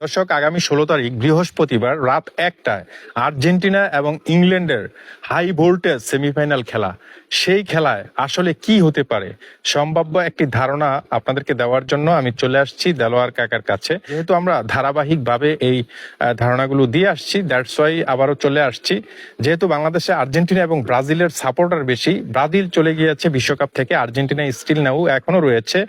দর্শক, আগামী 16 তারিখ বৃহস্পতিবার রাত 1টায় আর্জেন্টিনা এবং ইংল্যান্ডের হাই ভোল্টেজ সেমিফাইনাল খেলা। সেই খেলায় আসলে কি হতে পারে সম্ভাব্য একটি ধারণা আপনাদেরকে দেওয়ার জন্য আমি চলে আসছি দেলোয়ার কাকার কাছে। যেহেতু আমরা ধারাবাহিকভাবে এই ধারণাগুলো দিয়ে আসছি, দ্যাটস ওয়াই আবারও চলে আসছি। যেহেতু বাংলাদেশে আর্জেন্টিনা এবং ব্রাজিলের সাপোর্টার বেশি, ব্রাজিল চলে গিয়েছে বিশ্বকাপ থেকে, আর্জেন্টিনা স্টিল নাও এখনো রয়েছে,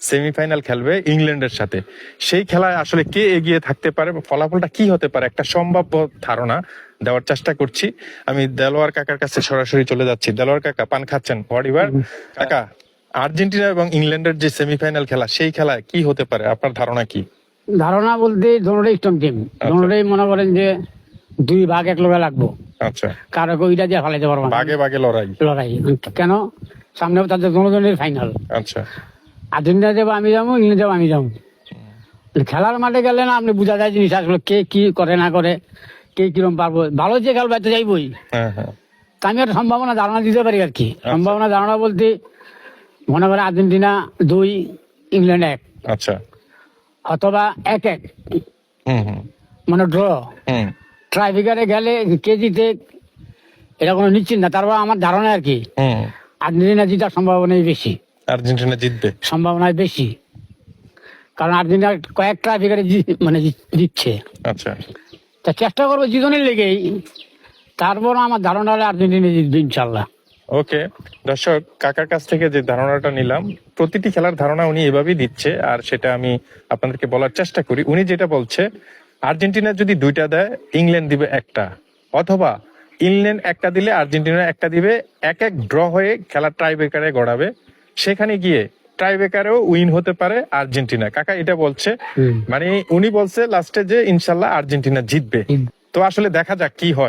সেমিফাইনাল খেলবে ইংল্যান্ডের সাথে। সেই খেলায় আসলে কে এগিয়ে থাকতে পারে, ফলাফলটা কি হতে পারে, একটা সম্ভাব্য ধারণা দেওয়ার চেষ্টা করছি। আমি দেলোয়ার কাকার কাছে সরাসরি চলে যাচ্ছি। দেলোয়ার কাকা, পান খাচ্ছেন? কাকা, আর্জেন্টিনা এবং ইংল্যান্ডের যে সেমিফাইনাল খেলা, সেই খেলায় কি হতে পারে, আপনার ধারণা কি? ধারণা বলতে দোনোটাই স্ট্রং টিম, দোনোটাই মনে করেন যে দুই ভাগ এক লগে লাগবো। আচ্ছা, কারো ওইটা দিয়ে ফেলাইতে পারবো না। ভাগে ভাগে লড়াই। লড়াই কেন? সামনে তাদের দোনোজনের ফাইনাল। আচ্ছা, আর্জেন্টিনা যাবো আমি যাবো, ইংল্যান্ড যাবো আমি যাবো। খেলার মাঠে গেলে না আপনি বোঝা যায় জিনিস আসলে কে কি করে না করে, কে কিরম পারবো। ভালো যে খেলবো এত যাইবই, হ্যাঁ হ্যাঁ, তা আমি একটা সম্ভাবনা ধারণা দিতে পারি আর কি। সম্ভাবনা ধারণা বলতে মনে করে আর্জেন্টিনা 2, ইংল্যান্ড 1, আচ্ছা, অথবা 1-1, হুম হুম মানে ড্র। হুম, ট্রাইফিকারে গেলে কে জিতে এটা কোনো নিশ্চিত না। তারপর আমার ধারণা আর কি হুম, আর্জেন্টিনা জিতার সম্ভাবনাই বেশি, আর্জেন্টিনা জিতবে। সম্ভাবনাই বেশি, কারণ আর্জেন্টিনা কয়েক ট্রাইফিকারে জিতছে। আচ্ছা, তা চেষ্টা করবো জিতনের লেগেই, তারপর আমার ধারণা হলে আর্জেন্টিনা জিতবে ইনশাল্লাহ। ওকে দর্শক, কাকার কাছ থেকে যে ধারণাটা নিলাম, প্রতিটি খেলার ধারণা উনি এভাবেই দিচ্ছে, আর সেটা আমি আপনাদেরকে বলার চেষ্টা করি। উনি যেটা বলছে, আর্জেন্টিনা যদি 2টা দেয়, ইংল্যান্ড দিবে 1টা, অথবা ইংল্যান্ড 1টা দিলে আর্জেন্টিনা 1টা দিবে, 1-1 ড্র হয়ে খেলা টাইব্রেকারে গড়াবে। সেখানে গিয়ে টাইব্রেকারেও উইন হতে পারে আর্জেন্টিনা। কাকা এটা বলছে, মানে উনি বলছে লাস্টে যে ইনশাল্লাহ আর্জেন্টিনা জিতবে। তো আসলে দেখা যাক কি হয়।